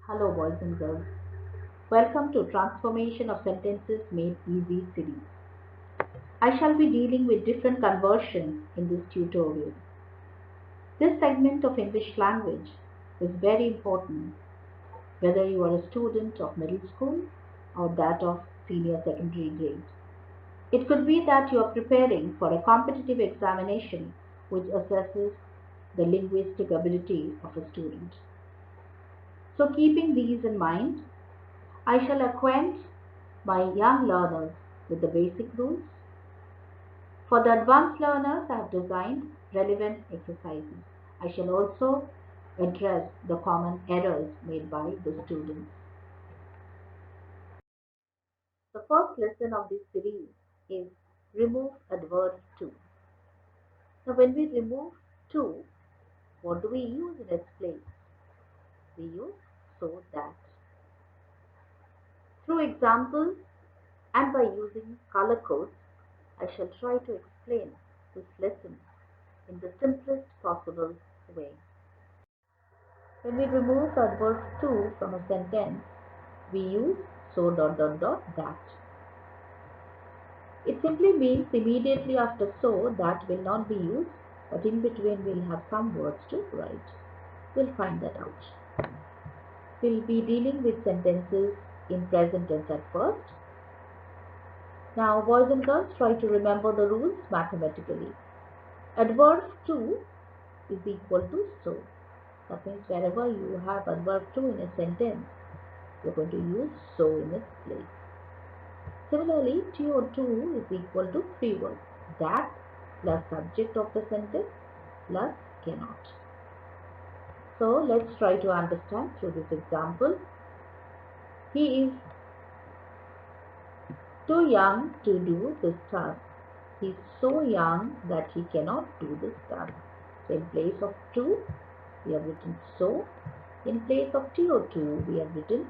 Hello, boys and girls. Welcome to Transformation of Sentences Made Easy series. I shall be dealing with different conversions in this tutorial. This segment of English language is very important whether you are a student of middle school or that of senior secondary grade. It could be that you are preparing for a competitive examination which assesses the linguistic ability of a student. So, keeping these in mind, I shall acquaint my young learners with the basic rules. For the advanced learners, I have designed relevant exercises. I shall also address the common errors made by the students. The first lesson of this series is remove adverb to. Now, when we remove to, what do we use in its place? We use so that. Through examples and by using color codes, I shall try to explain this lesson in the simplest possible way. When we remove the adverb to from a sentence, we use so that. It simply means immediately after so that will not be used, but in between we'll have some words to write. We'll find that out. We'll be dealing with sentences in present tense at first. Now, boys and girls, try to remember the rules mathematically. Adverb to is equal to so. That means wherever you have adverb to in a sentence, you're going to use so in its place. Similarly, to is equal to three words. That plus subject of the sentence plus cannot. So let's try to understand through this example. He is too young to do this task. He is so young that he cannot do this task. So in place of to, we have written so. In place of to, we have written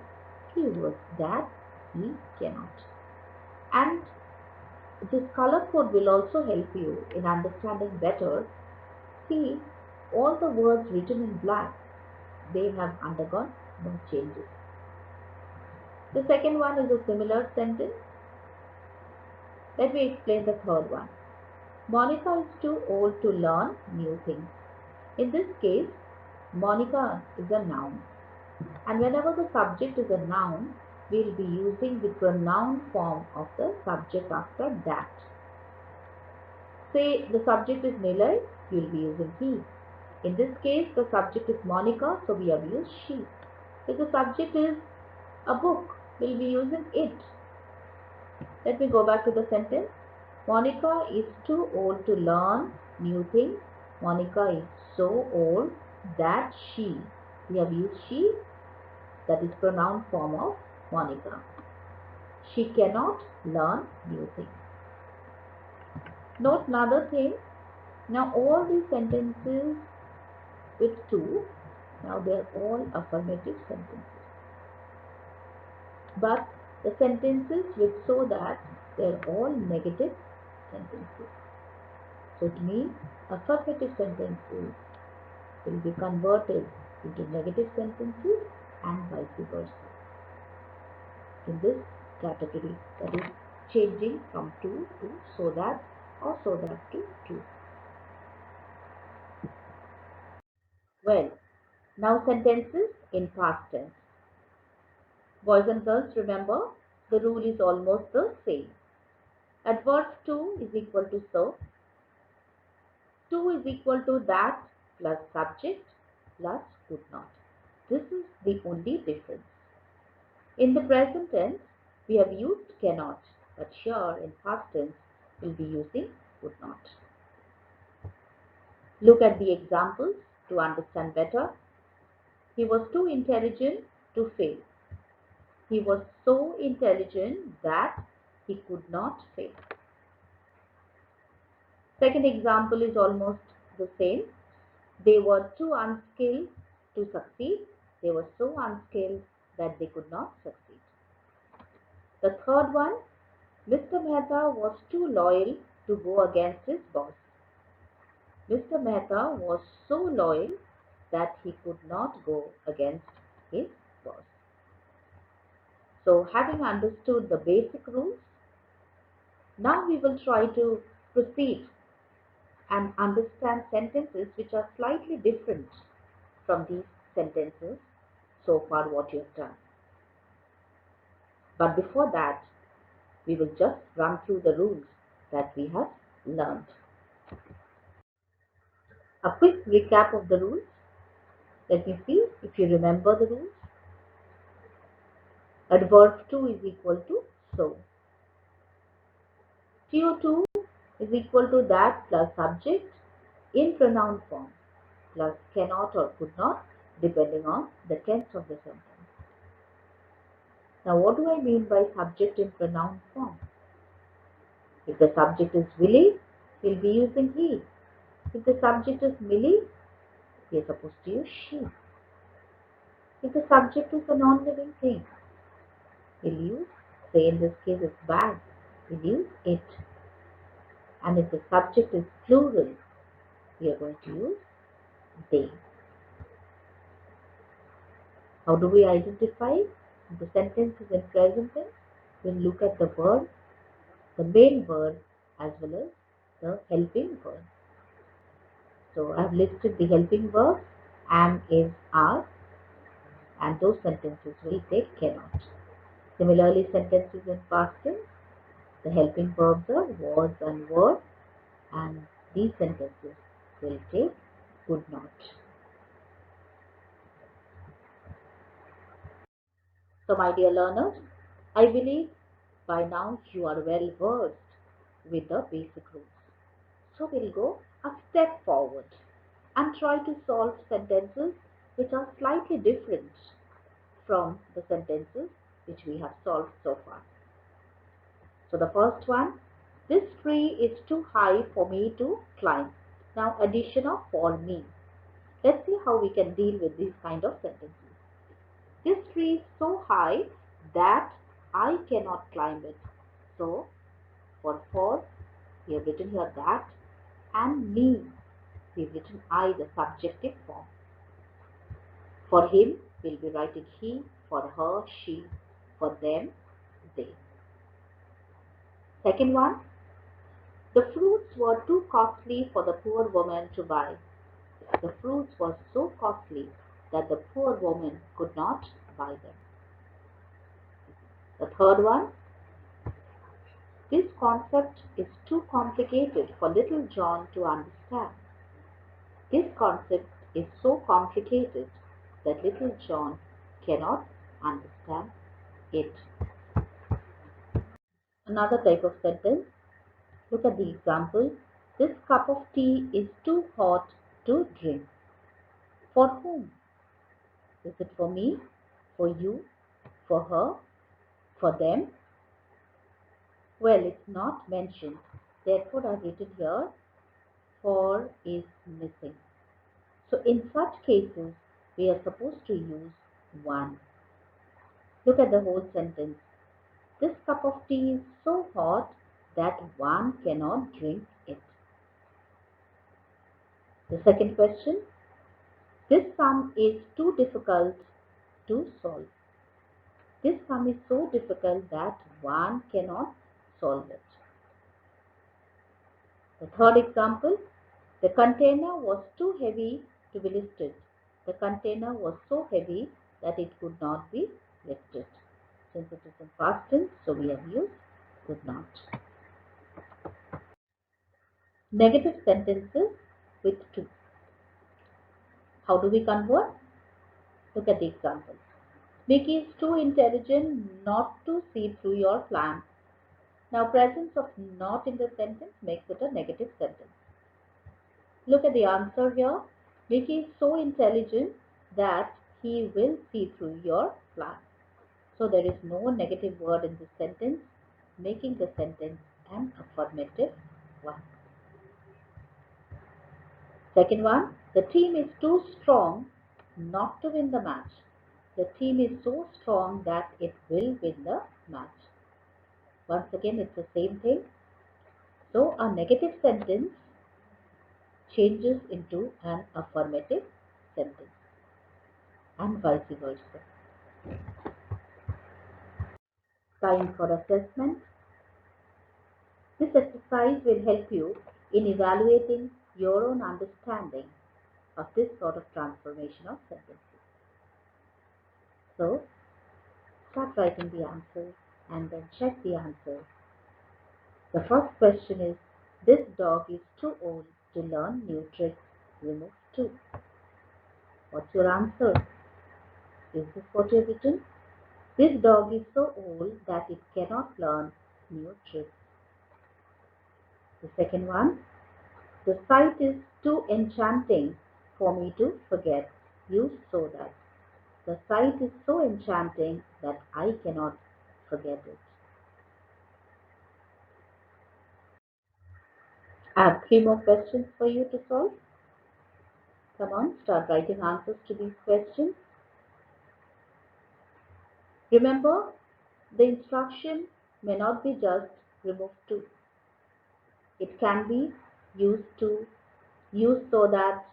three words that he cannot. And this color code will also help you in understanding better. See, all the words written in black, they have undergone no changes. The second one is a similar sentence. Let me explain the third one. Monica is too old to learn new things. In this case, Monica is a noun. And whenever the subject is a noun, we will be using the pronoun form of the subject after that. Say the subject is Nilay, you will be using he. In this case, the subject is Monica, so we have used she. If the subject is a book, we will be using it. Let me go back to the sentence. Monica is too old to learn new things. Monica is so old that she. We have used she, that is pronoun form of Monica. She cannot learn new things. Note another thing. Now all these sentences with to, now they are all affirmative sentences. But the sentences with so that, they are all negative sentences. So it means affirmative sentences will be converted into negative sentences and vice versa. In this category, that is changing from to so that or so that to. Well, now sentences in past tense. Boys and girls, remember the rule is almost the same. Adverb to is equal to so. To is equal to that plus subject plus could not. This is the only difference. In the present tense, we have used cannot, but here in past tense, we'll be using could not. Look at the examples to understand better. He was too intelligent to fail. He was so intelligent that he could not fail. Second example is almost the same. They were too unskilled to succeed. They were so unskilled that they could not succeed. The third one, Mr. Mehta was too loyal to go against his boss. Mr. Mehta was so loyal that he could not go against his boss. So having understood the basic rules, now we will try to proceed and understand sentences which are slightly different from these sentences so far what you have done. But before that, we will just run through the rules that we have learned. A quick recap of the rules. Let me see if you remember the rules. Adverb to is equal to so. To is equal to that plus subject in pronoun form plus cannot or could not depending on the tense of the sentence. Now what do I mean by subject in pronoun form? If the subject is Willie, he'll be using he. If the subject is Millie, he is supposed to use she. If the subject is a non-living thing, he'll use, say in this case it's bag, he'll use it. And if the subject is plural, we are going to use they. How do we identify if the sentence is in present tense? We'll look at the verb, the main verb, as well as the helping verb. So I've listed the helping verbs, am, is, are, and those sentences will take cannot. Similarly, sentences in past tense, the helping verbs are was and were, and these sentences will take could not. So my dear learners, I believe by now you are well versed with the basic rules. So we'll go a step forward and try to solve sentences which are slightly different from the sentences which we have solved so far. So the first one, this tree is too high for me to climb. Now addition of for me. Let's see how we can deal with these kind of sentences. This tree is so high that I cannot climb it. So for we have written here that, and me we have written I, the subjective form. For him we'll be writing he, for her she, for them they. Second one, the fruits were too costly for the poor woman to buy. The fruits were so costly that the poor woman could not buy them. The third one, this concept is too complicated for little John to understand. This concept is so complicated that little John cannot understand it. Another type of sentence, look at the example. This cup of tea is too hot to drink. For whom? Is it for me, for you, for her, for them? Well, it's not mentioned. Therefore, I've written here, for is missing. So in such cases, we are supposed to use one. Look at the whole sentence. This cup of tea is so hot that one cannot drink it. The second question, this sum is too difficult to solve. This sum is so difficult that one cannot solve it. The third example, the container was too heavy to be lifted. The container was so heavy that it could not be lifted. Since it is in past tense, so we have used could not. Negative sentences with to. How do we convert? Look at the example. Mickey is too intelligent not to see through your plan. Now, presence of not in the sentence makes it a negative sentence. Look at the answer here. Mickey is so intelligent that he will see through your plan. So there is no negative word in this sentence, making the sentence an affirmative one. Second one, the team is too strong not to win the match. The team is so strong that it will win the match. Once again, it's the same thing. So a negative sentence changes into an affirmative sentence and vice versa. Time for assessment. This exercise will help you in evaluating your own understanding of this sort of transformation of sentences. So, start writing the answer and then check the answer. The first question is, this dog is too old to learn new tricks. Remove 2. What's your answer? Is this what you've written? This dog is so old that it cannot learn new tricks. The second one, the sight is too enchanting for me to forget. Use so that. The sight is so enchanting that I cannot forget it. I have 3 more questions for you to solve. Come on, start writing answers to these questions. Remember, the instruction may not be just remove 2. It can be used to, use so that,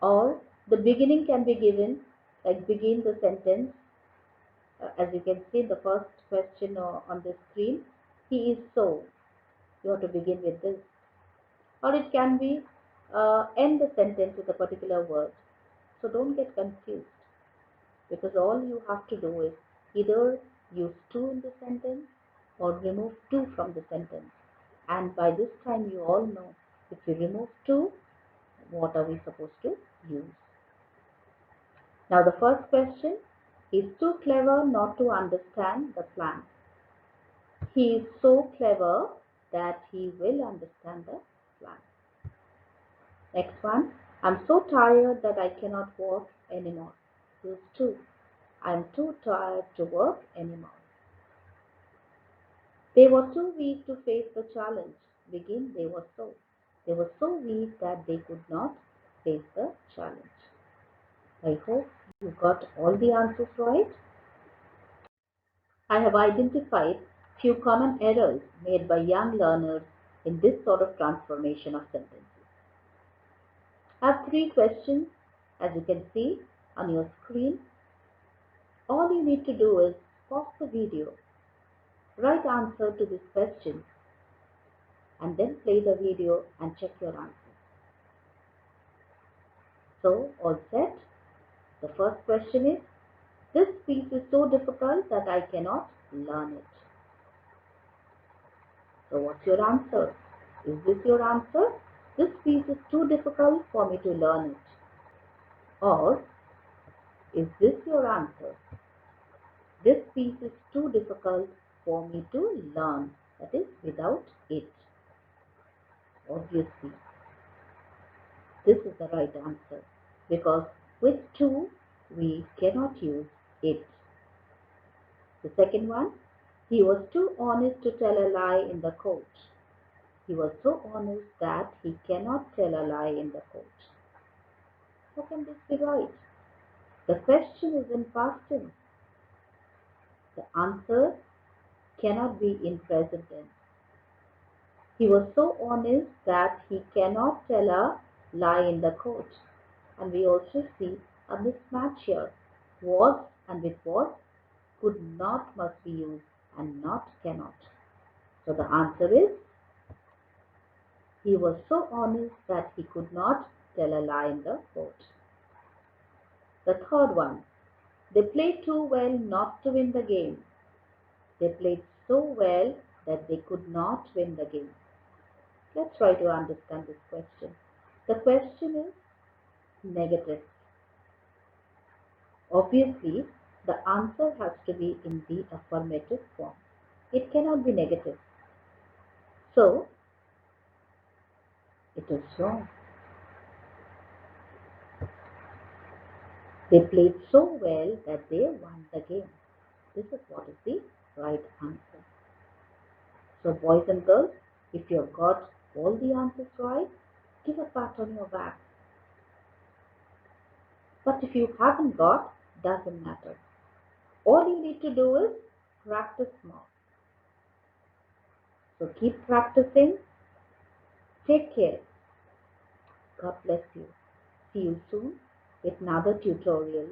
or the beginning can be given, like begin the sentence. As you can see, the first question on the screen, he is so. You have to begin with this. Or it can be end the sentence with a particular word. So don't get confused, because all you have to do is either use 2 in the sentence or remove 2 from the sentence. And by this time you all know, if we remove 2, what are we supposed to use? Now the first question is too clever not to understand the plan. He is so clever that he will understand the plan. Next one, I'm so tired that I cannot work anymore. Use 2. I'm too tired to work anymore. They were too weak to face the challenge. Begin, they were so. They were so weak that they could not face the challenge. I hope you got all the answers right. I have identified few common errors made by young learners in this sort of transformation of sentences. I have 3 questions, as you can see on your screen. All you need to do is pause the video, write answer to this question, and then play the video and check your answer. So, all set? The first question is, this piece is so difficult that I cannot learn it. So, what's your answer? Is this your answer? This piece is too difficult for me to learn it. Or, is this your answer? This piece is too difficult for me to learn. That is, without it. Obviously, this is the right answer, because with 2 we cannot use it. The second one, he was too honest to tell a lie in the court. He was so honest that he cannot tell a lie in the court. How can this be right? The question is in past tense. The answer cannot be in present tense. He was so honest that he cannot tell a lie in the court. And we also see a mismatch here. Was and with was, could not must be used and not cannot. So the answer is, he was so honest that he could not tell a lie in the court. The third one, they played too well not to win the game. They played so well that they could not win the game. Let's try to understand this question. The question is negative. Obviously, the answer has to be in the affirmative form. It cannot be negative. So, it is wrong. They played so well that they won the game. This is what is the right answer. So, boys and girls, if you have got all the answers right, give a pat on your back. But if you haven't got, doesn't matter. All you need to do is practice more. So keep practicing. Take care. God bless you. See you soon with another tutorial.